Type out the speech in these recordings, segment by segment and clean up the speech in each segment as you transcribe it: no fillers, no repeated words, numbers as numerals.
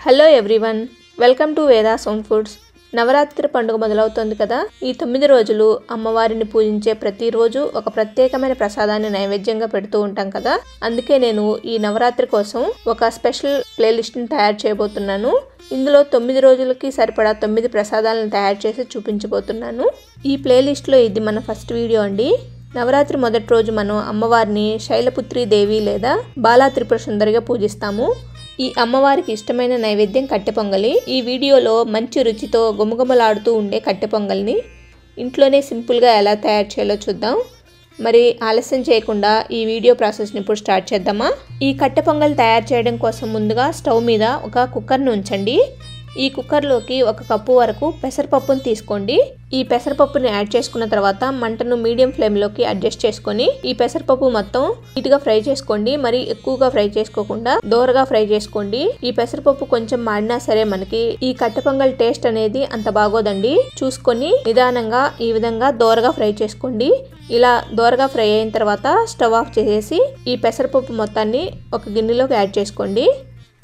Hello everyone, welcome to Veda sound foods. Navratri పండుగ మొదలవుతోంది కదా. ఈ 9 రోజులు అమ్మవారిని పూజించే ప్రతిరోజు ఒక ప్రత్యేకమైన ప్రసాదాన్ని నైవేద్యంగా పెడుతూ ఉంటాం కదా. అందుకే నేను ఈ నవరాత్రి కోసం ఒక స్పెషల్ ప్లేలిస్ట్ని తయారు చేయబోతున్నాను. ఇందులో 9 రోజులకి సరిపడా 9 ప్రసాదాలను తయారు చేసి చూపించబోతున్నాను. ఈ ప్లేలిస్ట్లో ఇది మన ఫస్ట్ వీడియో అండి. నవరాత్రి మొదటి రోజు మనం అమ్మవారిని శైలపుత్రి దేవి లేదా బాలా త్రిపుర సుందరిగా పూజిస్తాము. ఈ అమ్మవారికి ఇష్టమైన నైవేద్యం కట్టె పొంగలి. ఈ వీడియోలో మంచి రుచితో గుమగుమలాడుతూ ఉండే కట్టె పొంగల్ని ఇంట్లోనే సింపుల్గా ఎలా తయారు చేయాలో చూద్దాం. మరి ఆలస్యం చేయకుండా ఈ వీడియో ప్రాసెస్ని ఇప్పుడు స్టార్ట్ చేద్దామా. ఈ కట్టె పొంగల్ తయారు చేయడం కోసం ముందుగా స్టవ్ మీద ఒక కుక్కర్ని ఉంచండి. ఈ కుక్కర్లోకి 1 కప్పు వరకు పెసరపప్పును తీసుకోండి. ఈ పెసరపప్పుని యాడ్ చేసుకున్న తర్వాత మంటను మీడియం ఫ్లేమ్లోకి అడ్జస్ట్ చేసుకొని ఈ పెసరపప్పు మొత్తం నీట్గా ఫ్రై చేసుకోండి. మరి ఎక్కువగా ఫ్రై చేసుకోకుండా దోరగా ఫ్రై చేసుకోండి. ఈ పెసరపప్పు కొంచెం మాడినా సరే మనకి ఈ కట్టె పొంగల్ టేస్ట్ అనేది అంత బాగోదండి. చూసుకొని నిదానంగా ఈ విధంగా దోరగా ఫ్రై చేసుకోండి. ఇలా దోరగా ఫ్రై అయిన తర్వాత స్టవ్ ఆఫ్ చేసేసి ఈ పెసరపప్పు మొత్తాన్ని ఒక గిన్నెలోకి యాడ్ చేసుకోండి.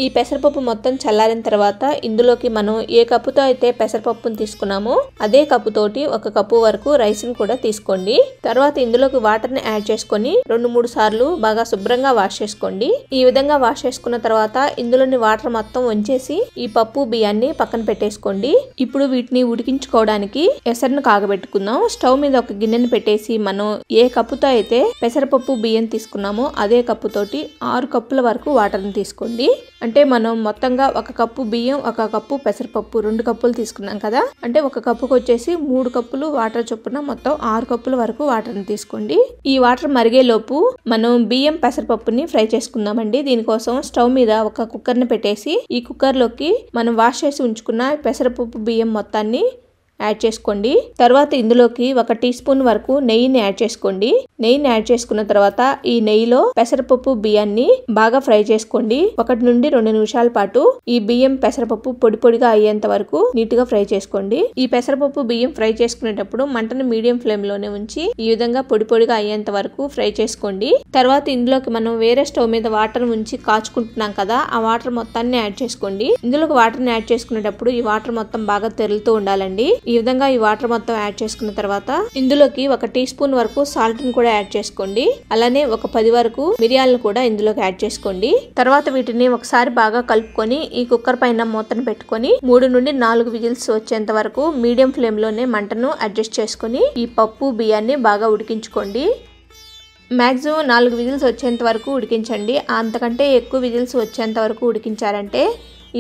ఈ పెసరపప్పు మొత్తం చల్లారిన తర్వాత ఇందులోకి మనం ఏ కప్పుతో అయితే పెసరపప్పును తీసుకున్నామో అదే కప్పుతోటి 1 కప్పు వరకు రైస్ని కూడా తీసుకోండి. తర్వాత ఇందులోకి వాటర్ని యాడ్ చేసుకొని 2-3 సార్లు బాగా శుభ్రంగా వాష్ చేసుకోండి. ఈ విధంగా వాష్ చేసుకున్న తర్వాత ఇందులోని వాటర్ మొత్తం వంచేసి ఈ పప్పు బియ్యాన్ని పక్కన పెట్టేసుకోండి. ఇప్పుడు వీటిని ఉడికించుకోవడానికి ఎసరును కాగబెట్టుకుందాం. స్టవ్ మీద ఒక గిన్నెని పెట్టేసి మనం ఏ కప్పుతో అయితే పెసరపప్పు బియ్యం తీసుకున్నామో అదే కప్పుతోటి 6 కప్పుల వరకు వాటర్ని తీసుకోండి. అంటే మనం మొత్తంగా 1 కప్పు బియ్యం 1 కప్పు పెసరపప్పు 2 కప్పులు తీసుకున్నాం కదా. అంటే 1 కప్పుకి వచ్చేసి 3 కప్పులు వాటర్ చొప్పున మొత్తం 6 కప్పుల వరకు వాటర్ని తీసుకోండి. ఈ వాటర్ మరిగేలోపు మనం బియ్యం పెసరపప్పుని ఫ్రై చేసుకుందామండి. దీనికోసం స్టవ్ మీద ఒక కుక్కర్ని పెట్టేసి ఈ కుక్కర్లోకి మనం వాష్ చేసి ఉంచుకున్న పెసరపప్పు బియ్యం మొత్తాన్ని యాడ్ చేసుకోండి. తర్వాత ఇందులోకి 1 టీ స్పూన్ వరకు నెయ్యిని యాడ్ చేసుకోండి. నెయ్యిని యాడ్ చేసుకున్న తర్వాత ఈ నెయ్యిలో పెసరపప్పు బియ్యాన్ని బాగా ఫ్రై చేసుకోండి. 1 నుండి 2 నిమిషాల పాటు ఈ బియ్యం పెసరపప్పు పొడి పొడిగా అయ్యేంత వరకు నీట్గా ఫ్రై చేసుకోండి. ఈ పెసరపప్పు బియ్యం ఫ్రై చేసుకునేటప్పుడు మంటను మీడియం ఫ్లేమ్ లోనే ఉంచి ఈ విధంగా పొడి పొడిగా అయ్యేంత వరకు ఫ్రై చేసుకోండి. తర్వాత ఇందులోకి మనం వేరే స్టవ్ మీద వాటర్ ఉంచి కాచుకుంటున్నాం కదా, ఆ వాటర్ మొత్తాన్ని యాడ్ చేసుకోండి. ఇందులోకి వాటర్ని యాడ్ చేసుకునేటప్పుడు ఈ వాటర్ మొత్తం బాగా తెరులుతూ ఉండాలండి. ఈ విధంగా ఈ వాటర్ మొత్తం యాడ్ చేసుకున్న తర్వాత ఇందులోకి 1 టీ స్పూన్ వరకు సాల్ట్ ని కూడా యాడ్ చేసుకోండి. అలానే ఒక 10 వరకు మిరియాలను కూడా ఇందులోకి యాడ్ చేసుకోండి. తర్వాత వీటిని ఒకసారి బాగా కలుపుకొని ఈ కుక్కర్ పైన మూతను పెట్టుకొని 3 నుండి 4 విజిల్స్ వచ్చేంత వరకు మీడియం ఫ్లేమ్ లోనే మంటను అడ్జస్ట్ చేసుకొని ఈ పప్పు బియ్యాన్ని బాగా ఉడికించుకోండి. మాక్సిమం 4 విజిల్స్ వచ్చేంత వరకు ఉడికించండి. అంతకంటే ఎక్కువ విజిల్స్ వచ్చేంత వరకు ఉడికించారంటే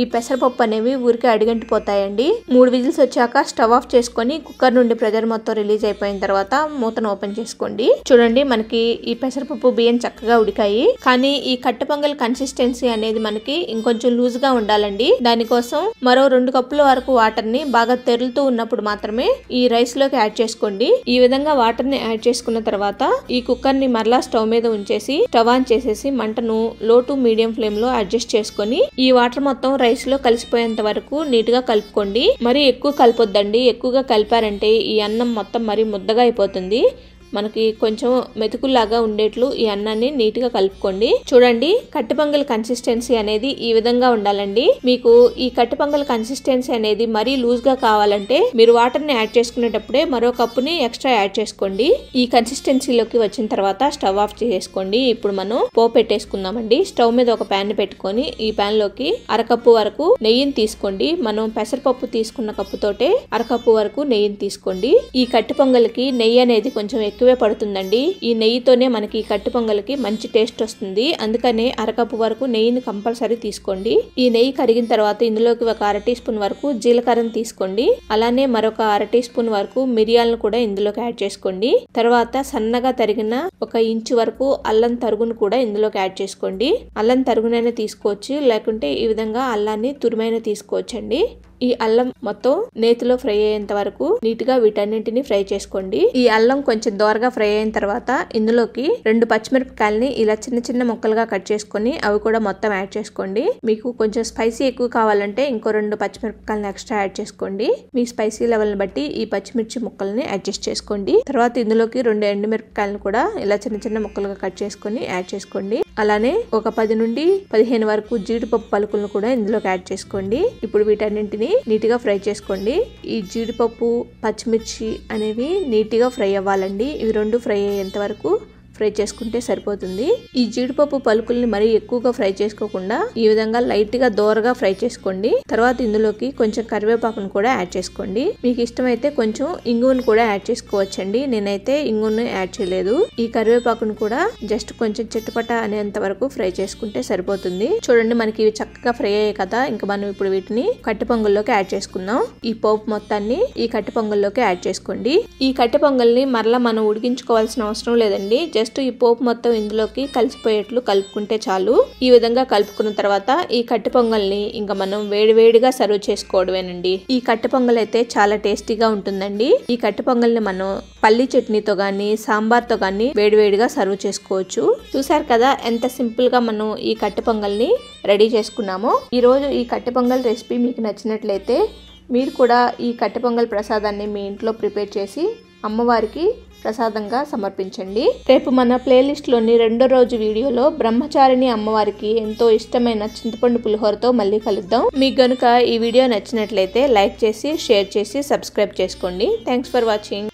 ఈ పెసరపప్పు అనేవి ఊరికే అడిగంటిపోతాయండి. 3 విజిల్స్ వచ్చాక స్టవ్ ఆఫ్ చేసుకొని కుక్కర్ నుండి ప్రెజర్ మొత్తం రిలీజ్ అయిపోయిన తర్వాత మూతను ఓపెన్ చేసుకోండి. చూడండి, మనకి ఈ పెసరపప్పు బియ్యం చక్కగా ఉడికాయి. కానీ ఈ కట్టె పొంగల్ కన్సిస్టెన్సీ అనేది మనకి ఇంకొంచెం లూజ్ గా ఉండాలండి. దానికోసం మరో 2 కప్పుల వరకు వాటర్ ని బాగా తెరులుతూ ఉన్నప్పుడు మాత్రమే ఈ రైస్ లోకి యాడ్ చేసుకోండి. ఈ విధంగా వాటర్ ని యాడ్ చేసుకున్న తర్వాత ఈ కుక్కర్ ని మరలా స్టవ్ మీద ఉంచేసి స్టవ్ ఆన్ చేసేసి మంటను లో టు మీడియం ఫ్లేమ్ లో అడ్జస్ట్ చేసుకొని ఈ వాటర్ మొత్తం రైస్ లో కలిసిపోయేంత వరకు నీట్ గా కలుపుకోండి. మరి ఎక్కువ కలపొద్దండి. ఎక్కువగా కలిపారంటే ఈ అన్నం మొత్తం మరి ముద్దగా అయిపోతుంది. మనకి కొంచెం మెతుకుల్లాగా ఉండేట్లు ఈ అన్నాన్ని నీట్ గా కలుపుకోండి. చూడండి, కట్టె పొంగల్ కన్సిస్టెన్సీ అనేది ఈ విధంగా ఉండాలండి. మీకు ఈ కట్టె పొంగల్ కన్సిస్టెన్సీ అనేది మరీ లూజ్ గా కావాలంటే మీరు వాటర్ ని యాడ్ చేసుకునేటప్పుడే మరో కప్పుని ఎక్స్ట్రా యాడ్ చేసుకోండి. ఈ కన్సిస్టెన్సీలోకి వచ్చిన తర్వాత స్టవ్ ఆఫ్ చేసేసుకోండి. ఇప్పుడు మనం పోపు పెట్టేసుకుందామండి. స్టవ్ మీద ఒక ప్యాన్ పెట్టుకొని ఈ ప్యాన్ లోకి 1 కప్పు వరకు నెయ్యిని తీసుకోండి. మనం పెసరపప్పు తీసుకున్న కప్పుతోటే 1 కప్పు వరకు నెయ్యిని తీసుకోండి. ఈ కట్టె పొంగల్కి నెయ్యి అనేది కొంచెం ఎక్కువే పడుతుందండి. ఈ నెయ్యితోనే మనకి కట్టె పొంగల్కి మంచి టేస్ట్ వస్తుంది. అందుకనే 1 కప్పు వరకు నెయ్యిని కంపల్సరీ తీసుకోండి. ఈ నెయ్యి కరిగిన తర్వాత ఇందులోకి 1 టీ స్పూన్ వరకు జీలకర్రని తీసుకోండి. అలానే మరొక 1 టీ స్పూన్ వరకు మిరియాలను కూడా ఇందులోకి యాడ్ చేసుకోండి. తర్వాత సన్నగా తరిగిన 1 ఇంచు వరకు అల్లం తరుగును కూడా ఇందులోకి యాడ్ చేసుకోండి. అల్లం తరుగునైనా తీసుకోవచ్చు, లేకుంటే ఈ విధంగా అల్లాన్ని తురిమైనా తీసుకోవచ్చండి. ఈ అల్లం మొత్తం నేతిలో ఫ్రై అయ్యేంత వరకు నీట్ గా వీటన్నింటిని ఫ్రై చేసుకోండి. ఈ అల్లం కొంచెం దోరగా ఫ్రై అయిన తర్వాత ఇందులోకి 2 పచ్చిమిరపకాయలని ఇలా చిన్న చిన్న ముక్కలుగా కట్ చేసుకొని అవి కూడా మొత్తం యాడ్ చేసుకోండి. మీకు కొంచెం స్పైసీ ఎక్కువ కావాలంటే ఇంకో 2 పచ్చిమిరపకాయలని ఎక్స్ట్రా యాడ్ చేసుకోండి. మీ స్పైసీ లెవెల్ ని బట్టి ఈ పచ్చిమిర్చి ముక్కల్ని అడ్జస్ట్ చేసుకోండి. తర్వాత ఇందులోకి 2 ఎండుమిరపకాయలను కూడా ఇలా చిన్న చిన్న ముక్కలుగా కట్ చేసుకొని యాడ్ చేసుకోండి. అలానే ఒక 10 నుండి 15 వరకు జీడిపప్పు పలుకులను కూడా ఇందులోకి యాడ్ చేసుకోండి. ఇప్పుడు వీటన్నింటిని నీట్ గా ఫ్రై చేసుకోండి. ఈ జీడిపప్పు పచ్చిమిర్చి అనేవి నీట్ గా ఫ్రై అవ్వాలండి. ఇవి 2 ఫ్రై అయ్యేంత వరకు ఫ్రై చేసుకుంటే సరిపోతుంది. ఈ జీడిపప్పు పలుకుల్ని మరీ ఎక్కువగా ఫ్రై చేసుకోకుండా ఈ విధంగా లైట్ గా దోరగా ఫ్రై చేసుకోండి. తర్వాత ఇందులోకి కొంచెం కరివేపాకును కూడా యాడ్ చేసుకోండి. మీకు ఇష్టమైతే కొంచెం ఇంగువను కూడా యాడ్ చేసుకోవచ్చండి. నేనైతే ఇంగువను యాడ్ చేయలేదు. ఈ కరివేపాకును కూడా జస్ట్ కొంచెం చిటపట అనేంత వరకు ఫ్రై చేసుకుంటే సరిపోతుంది. చూడండి మనకి ఇవి చక్కగా ఫ్రై అయ్యాయి కదా. ఇంకా మనం ఇప్పుడు వీటిని కట్టె పొంగల్లోకి యాడ్ చేసుకుందాం. ఈ పోపు మొత్తాన్ని ఈ కట్టె పొంగల్లోకి యాడ్ చేసుకోండి. ఈ కట్టె పొంగల్ని మరలా మనం ఉడికించుకోవాల్సిన అవసరం లేదండి. జస్ట్ ఈ పోపు మొత్తం ఇందులోకి కలిసిపోయేట్లు కలుపుకుంటే చాలు. ఈ విధంగా కలుపుకున్న తర్వాత ఈ కట్టె పొంగల్ని ఇంకా మనం వేడివేడిగా సర్వ్ చేసుకోవడమేనండి. ఈ కట్టె పొంగల్ అయితే చాలా టేస్టీగా ఉంటుందండి. ఈ కట్టె పొంగల్ని మనం పల్లి చట్నీతో గానీ సాంబార్తో గానీ వేడివేడిగా సర్వ్ చేసుకోవచ్చు. చూసారు కదా ఎంత సింపుల్ గా మనం ఈ కట్టె పొంగల్ని రెడీ చేసుకున్నామో. ఈ రోజు ఈ కట్టె పొంగల్ రెసిపీ మీకు నచ్చినట్లయితే మీరు కూడా ఈ కట్టె పొంగల్ ప్రసాదాన్ని మీ ఇంట్లో ప్రిపేర్ చేసి అమ్మవారికి ప్రసాదంగా సమర్పించండి. రేపు మన ప్లేలిస్ట్ లోని 2వ రోజు వీడియోలో బ్రహ్మచారిణి అమ్మవారికి ఎంతో ఇష్టమైన చింతపండు పులిహోరతో మళ్ళీ కలుద్దాం. మీకు గనుక ఈ వీడియో నచ్చినట్లయితే లైక్ చేసి షేర్ చేసి సబ్స్క్రైబ్ చేసుకోండి. Thanks for watching.